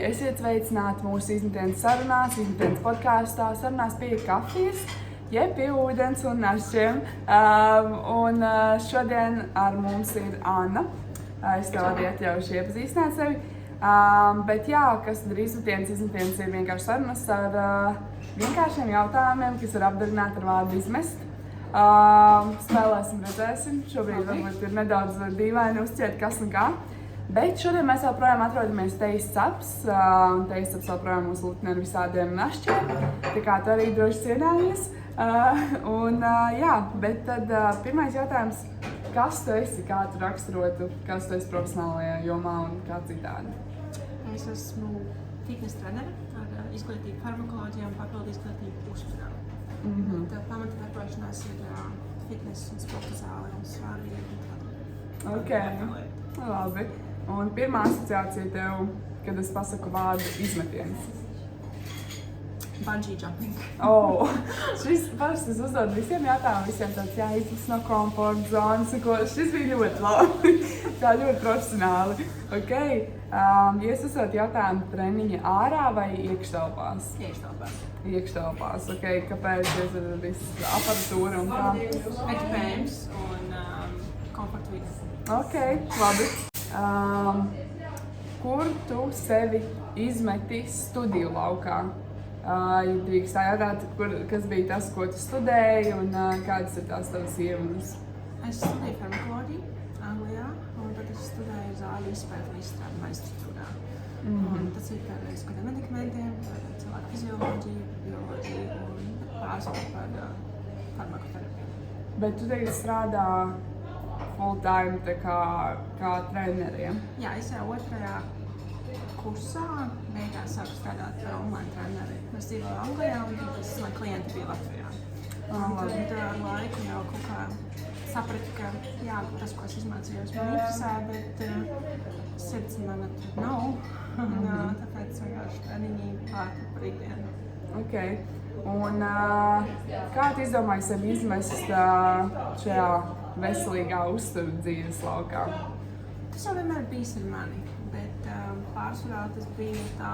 Esiet sveicināti mūsu izmitienas sarunās, izmitienas podkāstā, sarunās pie kafijas, jeb pie ūdens un našiem. Šodien ar mums ir Anna. Es tev arī atļaušu iepazīstināt sevi. Bet jā, kas tad ir izmitienas? Izmitienas ir vienkārši sarunas ar vienkāršiem jautājumiem, kas ir apdarināti ar vārdu izmest. Spēlēsim, redzēsim. Šobrīd varbūt ir nedaudz dīvaini uzķert kas un kā. Bet šodien mēs joprojām atrodamies Taste Cups. Taste Cups joprojām mūs lutina ar visādiem našķiem, tā kā tu arī droši cienājies. Bet tad pirmais jautājums, kas tu esi, kā tu raksturotu, kas tu esi profesionālajā jomā un kā citādi? Es esmu fitness trenere ar izglītību farmakoloģijā un papildu izglītību uzturā. Pamata darbošanās ir fitness un sporta zāle un svāri un tāda. Ok, labi. Un pirmā asociācija tev, kad es pasaku vārdu izmetienas? Bungee jumping. Šis parasti es uzdodu visiem jautājumiem, visiem tāds jāizlas no komforta zonas, šis bija ļoti labi, tā ļoti profesionāli. Ok, ja es uzdodu jautājumu treniņa ārā vai iekštelpās? Iekštelpās, ok, kāpēc ir viss aparatūra un tā? Ekipējums un komforta vidas. Ok, labi. Kur tu sevi izmeti studiju laukā? Ja drīkst tā jautāt, kas bija tas, ko tu studēji un kādas ir tās tavas ievadas? Es studēju farmakoloģiju Anglijā, un tad es studēju zāļu izpēti un izstrādi maģistratūrā. Tas ir par izskatiem medikamentiem, par cilvēku fizioloģiju, bioloģiju un pārsvaru par farmakoterapiju. Bet tu tagad strādā full time kā treneriem? Jā, es jau otrajā kursā beigās sāku strādāt par online treneri. Es dzīvoju Anglijā un tad man klienti bija Latvijā. Tad ar laiku jau kaut kā sapratu, ka jā, tas, ko es izmācījos, man interesē, bet sirds man tur nav. Tāpēc vienkārši treniņi pārti par ikdienu. Ok. Un kā tu izdomāji sevi izmest šajā veselīgā uzturu dzīves laukā? Tas jau vienmēr bijis ar mani, bet pārsvarā tas bija tā,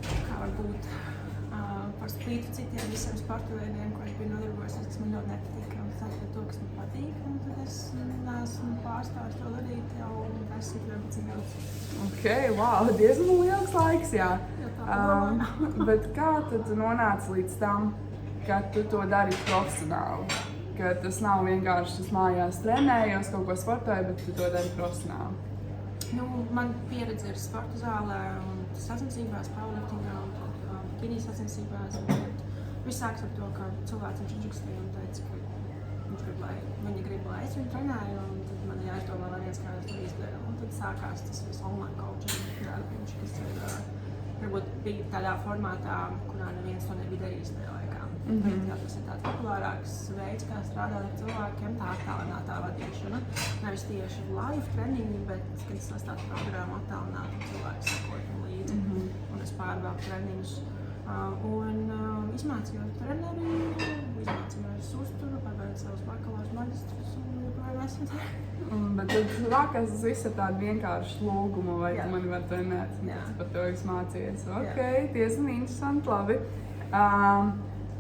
kā varbūt par spīti citiem visiem sporta veidiem, ko es biju nodarbojusies, kas man ļoti nepatīk, un tas ir to, kas man patīk, un tad es neesmu pārstāvis to darīt jau 10-11 gadus. Ok, wow, diezgan liels laiks, jā. Bet kā tad tu nonāci līdz tam, ka tu to dari profesionāli? Ka tas nav vienkārši tas mājās trenējos, kaut ko sportoju, bet tu to dari profesionāli. Man pieredze ir sporta zālē un sacensībās, powerliftingā un bikini sacensībās. Viss sāks ar to, ka cilvēks viņš uzrakstīja un teica, ka viņi grib, lai es viņu trenēju, un tad man jāizdomā variants, kā es to izdaru. Un tad sākās tas viss online coaching darbiņš, kas varbūt bija tādā formātā, kurā neviens to nebija darījis tajā laikā. Tas ir tāds populārāks veids, kā strādāt ar cilvēkiem, tā attālinātā vadīšana. Nevis tieši live treniņi, bet kad es sastādu programmu attālināt un cilvēks sakot līdzi. Un es pārbaudu treniņus. Izmācījos treneriju, izmācījos uzturu, pabeidzu savus bakalaura maģistrus un joprojām esmu tā. Bet tad sākās tas viss ar tādu vienkāršu lūgumu, vai tu mani var trenēt, un tas par to es mācījies. Ok, diezgan interesanti, labi.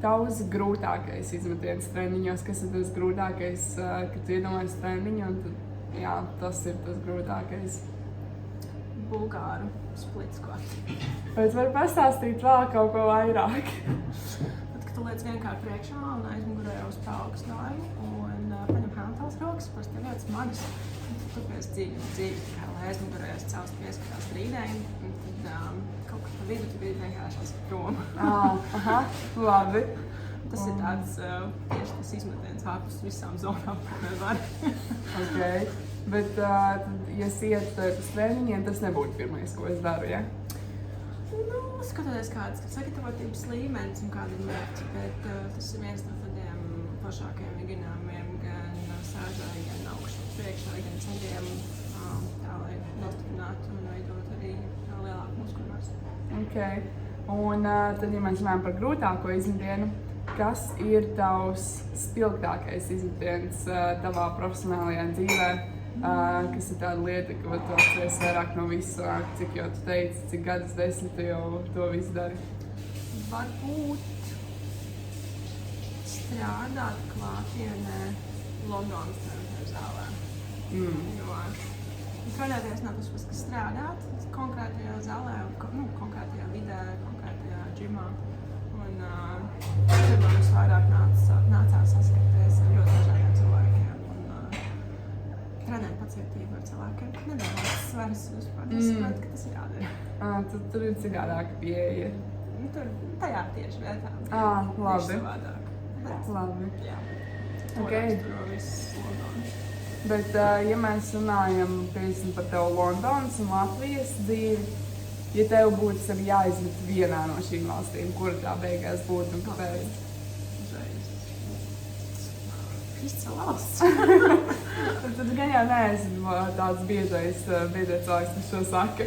Tavs grūtākais izmetienas treniņos, kas ir tas grūtākais, kad tu iedomājies treniņu, un tad, jā, tas ir tas grūtākais. Bulgāru split squat. Bet var pastāstīt vēl kaut ko vairāk? Tad, kad tu liec vienkārši priekšā un aizmugurē uz paaugstinājumu un paņem frontāls rokas, parasti ir ļoti smagas. Tad tu pēc dzīvi, kā lai aizmugurē cels pieskatās brīdēm, un tad kaut kur pa vidu tu brīdi vienkārši prom. Labi. Tas ir tāds tieši tas izmetiens ārpus visām zonām, ko var. Ok. Bet, ja es ietu uz treniņiem, tas nebūtu pirmais, ko es daru, ja? Skatoties kāds sagatavotības līmenis un kādi ir mērķi, bet tas ir viens no tādiem plašākajiem vingrinājumiem, gan sēžai, gan augšu priekšā, gan ceļiem, tā, lai nostiprinātu un veidot arī lielāku muskuļu masu. Ok. Un tad, ja mēs runājam par grūtāko izmetienu, kas ir tavs spilgtākais izmetiens tavā profesionālajā dzīvē? kas ir tāda lieta, ko tu atceries vairāk no visu, cik jau tu teici, cik gadus 10 tu jau to visu dari? Varbūt strādāt klātienē Londonas treniņu zālē. Jo trenēties nav tas pats, kas strādāt konkrētajā zālē, konkrētajā vidē, konkrētajā džimā. Un tur man visvairāk nācās saskaties ar ļoti dažādiem cilvēkiem. Un trenēt pacietību ar cilvēkiem, nedaudz svars vispār. Es saprotu, ka tas ir jādara. Tur ir cigādāka pieeja. Tur tajā tieši vietā. Labi. Savādāk. Bet, Labi. jā. Okay. Tur viss Londonas. Bet, ja mēs runājam par tevu Londonas un Latvijas dzīvi, ja tev būtu sevi jāizmet vienā no šīm valstīm, kura tā beigās būtu un kāpēc? Izcila valsts. Tad gan jau neesi tāds biedrais cilvēks, kas šo saka.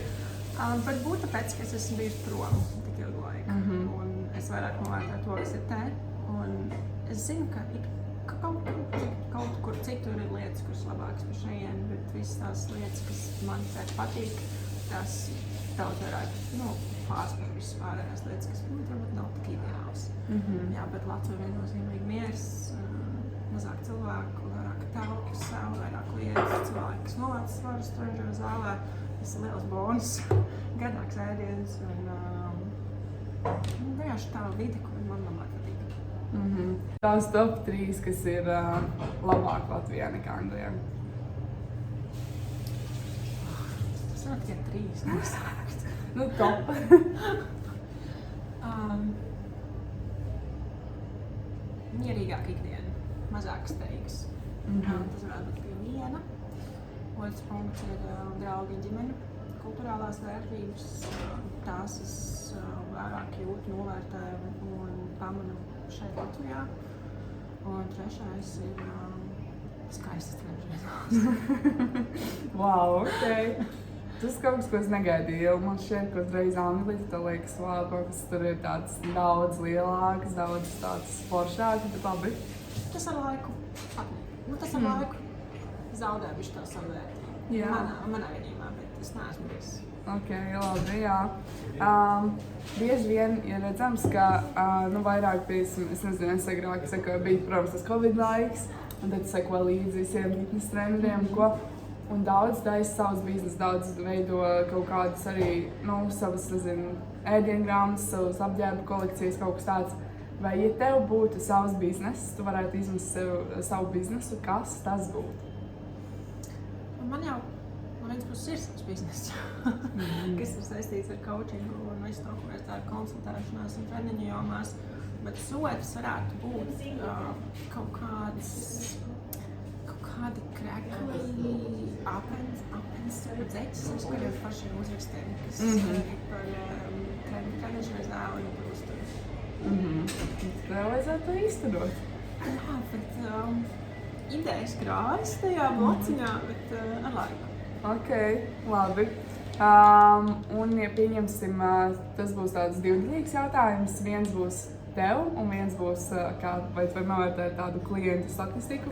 Varbūt tāpēc, ka es esmu bijusi prom tik ilgu laiku. Un es vairāk novērtēju to, kas ir te. Un es zinu, ka kaut kur citur ir lietas, kuras labākas par šajien, bet visas tās lietas, kas man patīk, tās daudz vairāk pārspēr visas pārējās lietas, kas varbūt nav tik ideāls. Jā, bet Latvija viennozīmīgi miers, mazāk cilvēku, vairāk telpas, vairāk lietas, cilvēki, kas novāc svarus treniņu zālē. Tas ir liels bonus, gadāks ēdiens un vienkārši tā vide, kur man labāk patīk. Tās top 3, kas ir labāk Latvijā nekā Anglijā. Tas ir tie 3, nesākt. Top. Mierīgāk ikdiena, mazāk steigas. Tas varētu būt pie viena. Otrs punkts ir draugi un ģimeņu, kulturālās vērtības. Tās es vairāk jūtu, novērtēju un pamanu šeit Latvijā. Un trešais ir skaistas treniņš. Wow, ok. Tas kaut kas, ko es negaidīju. Man šķiet, ka uzreiz Anglija, tā liekas, wow, kaut kas tur ir tāds daudz lielāks, daudz tāds foršāks, bet labi. Tas ar laiku atnāk. Tas ar laiku zaudē bišķi tā savu vērtību. Manā gadījumā, bet es neesmu bijis. Ok, labi, jā. Bieži vien ir redzams, ka vairāk piemēram, es nezinu, es agrāk sekoju, bija, protams, tas Covid laiks, un tad sekoju līdzi visiem fitnes treneriem, un daudz taisa savus biznesus, daudz veido kaut kādas arī, savas, nezinu, ēdiengrāmatas, savas apģērba kolekcijas, kaut kas tāds. Vai, ja tev būtu savs bizness, tu varētu izmest savu biznesu, kas tas būtu? Man jau no vienas puses ir savs bizness, kas ir saistīts ar coachingu un visu to, ko es daru konsultēšanās un treniņu jomās. Bet otrs varētu būt kaut kādi krekli, apensūru dzeķis, kuriem pašiem uzrakstiem, kas ir par treniņu zāli un par uzturu. Tev vajadzētu to īstenot. Jā, bet idejas krājas tajā blociņā, bet ar laiku. Ok, labi. Un, ja pieņemsim, tas būs tāds divdaļīgs jautājums. Viens būs tev, un viens būs, vai tu vari novērtēt tādu klientu statistiku.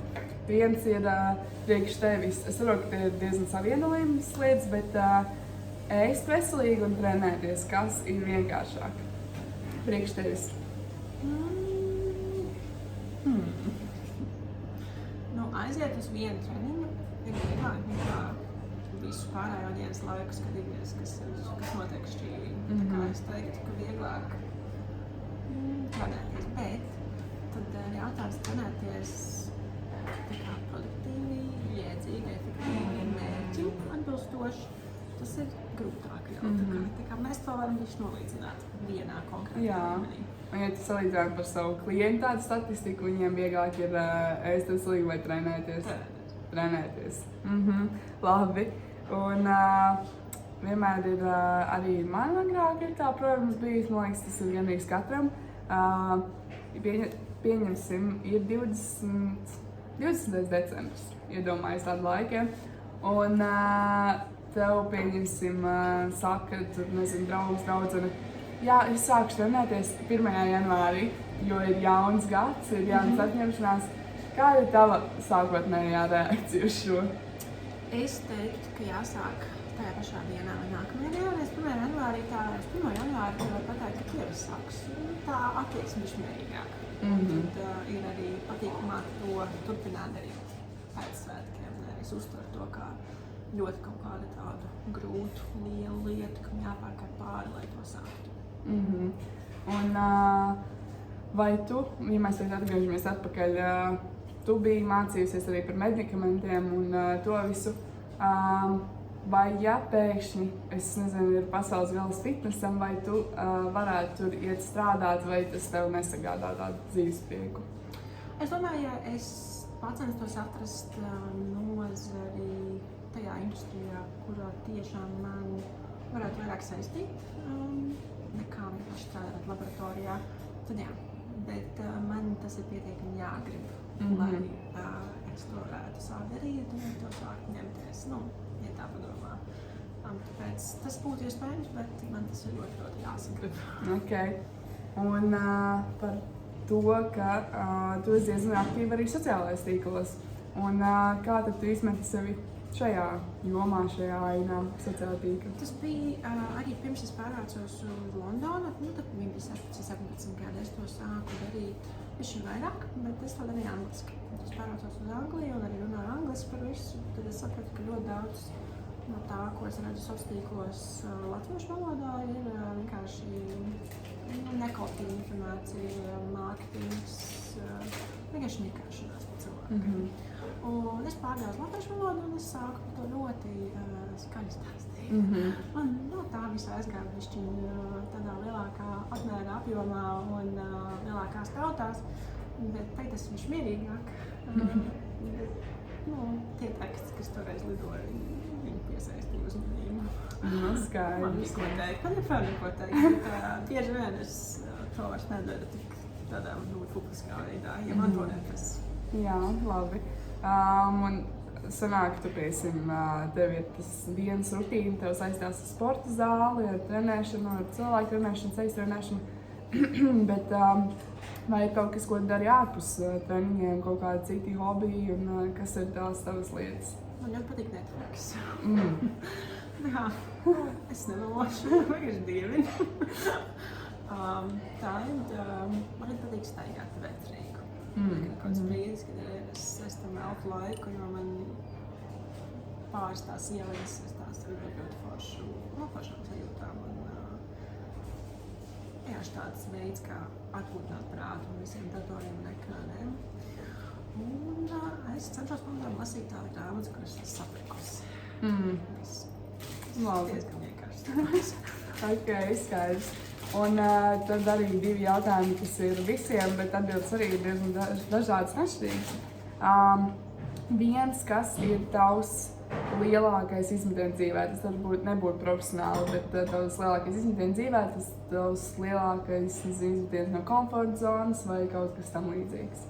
Viens ir priekš tevis. Es saprotu, ka tie ir diezgan savienojamas lietas, bet ēst veselīgi un trenēties, kas ir vienkāršāk priekš tevis? Aiziet uz vienu treniņu ir vieglāk nekā visu pārējo dienas laiku skatīties, kas notiek šķīvī. Tā kā es teiktu, ka vieglāk trenēties, bet tad jautājums trenēties tā kā produktīvi, jēdzīgi, efektīvi, mērķim atbilstoši. Tas ir grūtāk jau. Tā kā mēs to varam visu nolīdzināt vienā konkrētā līmenī. Un, ja tu salīdzinātu par savu klientu tādu statistiku, viņiem vieglāk ir ēst veselīgi vai trenēties? Trenēties. Labi. Un vienmēr ir arī man agrāk ir tā, protams, bijis, man liekas, tas ir gandrīz katram. Pieņemsim, ir 20. decembris, iedomājies tādu laiku. Un tev, pieņemsim, saka, tur, nezinu, draudzene. Jā, es sāku trenēties 1. janvārī, jo ir jauns gads, ir jauns atņemšanās. Kāda ir tava sākotnējā reakcija uz šo? Es teiktu, ka jāsāk tajā pašā dienā vai nākamajā dienā. Es 1. janvārī var pateikt, ka jau es sākšu tā attieksme višmierīgāk. Tad ir arī patīkamāk to turpināt darīt pēc svētkiem. Es uztveru to kā ļoti kaut kādu tādu grūtu, lielu lietu, kam jāpārkāp pāri, lai to sāktu. Un vai tu, ja mēs atgriežamies atpakaļ, tu biji mācījusies arī par medikamentiem un to visu. Vai ja pēkšņi, es nezinu, ir pasaules galas fitnesam, vai tu varētu tur iet strādāt, vai tas tev nesagādā tādu dzīves prieku? Es domāju, ja es pacenstos atrast nozari tajā industrijā, kurā tiešām man varētu vairāk saistīt, nekā vienkārši strādāt laboratorijā, tad jā. Bet man tas ir pietiekami jāgrib, lai es to varētu sākt darīt un to sākt ņemties, ja tā padomā. Tāpēc tas būtu iespējams, bet man tas ir ļoti, ļoti jāsagrib. Okay. Un par to, ka tu esi diezgan aktīva arī sociālajos tīklos. Un kā tad tu izmeti sevi šajā jomā, šajā ainā, sociālajā tīklā? Tas bija arī pirms es pārvācos uz Londonu, tad bija 17 gadi, es to sāku darīt bišķi vairāk, bet es to darīju angliski. Es pārvācos uz Angliju un arī runāju angliski par visu, tad es sapratu, ka ļoti daudz no tā, ko es redzu sociālos tīklos latviešu valodā, ir vienkārši nekvalitatīva informācija, mārketings, vienkārši nekāšanās par cilvēkiem. Un es pārgāju uz latviešu valodu un es sāku par to ļoti skaļi stāstīt. Man tā visa aizgāja bišķiņ tādā lielākā apmērā apjomā un lielākās tautās, bet tagad es viņš mierīgāk. Tie teksti, kas toreiz lidoja, viņi piesaistīja uzmanību. Skaidrs. Man visu ko teikt, man joprojām neko teikt, bet bieži vien es to vairs nedaru tik tādā publiskā veidā, ja man to neprasa. Jā, labi. Un sanāk, tu tev ir tas dienas rutīna, tev saistās ar sporta zāli, ar trenēšanu, ar cilvēku trenēšanu, sejas trenēšanu, bet vai ir kaut kas, ko dari ārpus treniņiem, kaut kādi citi hobiji un kas ir tās tavas lietas? Man ļoti patīk Netflix. Jā, es nemelošu, vienkārši dievinu. Man ļoti patīk staigāt vetrīgi. Ir kāds brīdis, kad es tam veltu laiku, jo man pāris tās ielas, es tās ir ļoti foršām sajūtām. Vienkārši tāds veids, kā atpūtināt prātu un visiem datoriem un ekrāniem. Un es cenšos pamodām lasīt tādu grāmatu, kuras es saprikusi. Tas diezgan vienkārši. Ok, skaidrs. Un tad arī 2 jautājumi, kas ir visiem, bet atbildes arī ir diezgan dažādas atšķirīgas. Viens, kas ir tavs lielākais izmetiens dzīvē, tas nebūtu profesionāli, bet tavs lielākais izmetiens dzīvē, tas tavs lielākais izmetiens no komforta zonas vai kaut kas tam līdzīgs?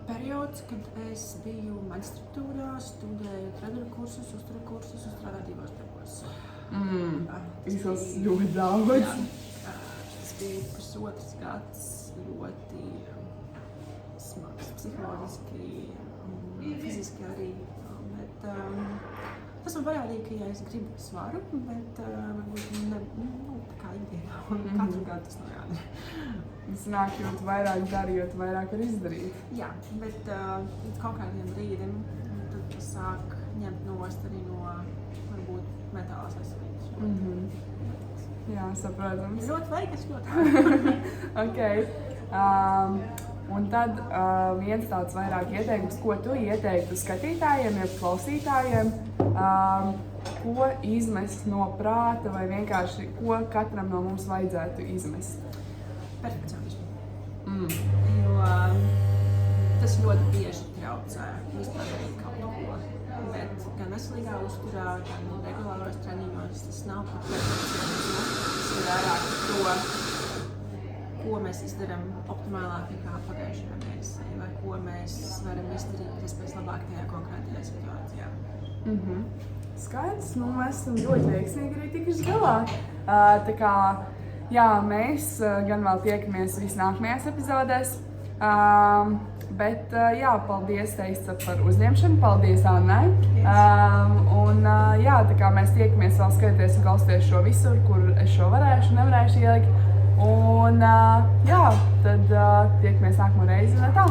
Periods, kad es biju maģistratūrā, studēju treneru kursus, uzturu kursus un strādāju 2 darbos. Izlas ļoti daudz. Jā, tas bija pusotrs gads, ļoti smags, psiholoģiski, fiziski arī. Bet tas man parādīja, ka ja es gribu svaru, bet varbūt tā kā ikdienā, un katru gadu tas nav jādara. Sanāk, jo tu vairāk dari, jo tu vairāk var izdarīt. Jā, bet līdz kaut kādiem brīdim tad tas sāk ņemt nost arī no varbūt mentālās veselības. Jā, saprotams. Ļoti vajag, ļoti Ok. Un tad viens tāds vairāk ieteikums, ko tu ieteiktu skatītājiem, jeb klausītājiem, ko izmest no prāta vai vienkārši ko katram no mums vajadzētu izmest? Perfekcionismu. Jo tas ļoti bieži traucē vispār darīt kaut ko. Bet gan veselīgā uzturā, gan regulāros treniņos tas nav par perfekcionismu. Tas ir vairāk par to, ko mēs izdarām optimālāk nekā pagājušajā mēnesī, vai ko mēs varam izdarīt vispēc labāk tajā konkrētajā situācijā. Skaidrs, mēs esam ļoti veiksmīgi arī tikuši galā. Tā kā, jā, mēs gan vēl tiekamies visu nākamajās epizodēs. Bet, jā, paldies, Teisa, par uzņemšanu. Paldies, Annai. Jā, tā kā mēs tiekamies vēl skaties un klausties šo visur, kur es šo nevarēšu ielikt. Un, jā, tad tiekamies nākamo reizi un tā.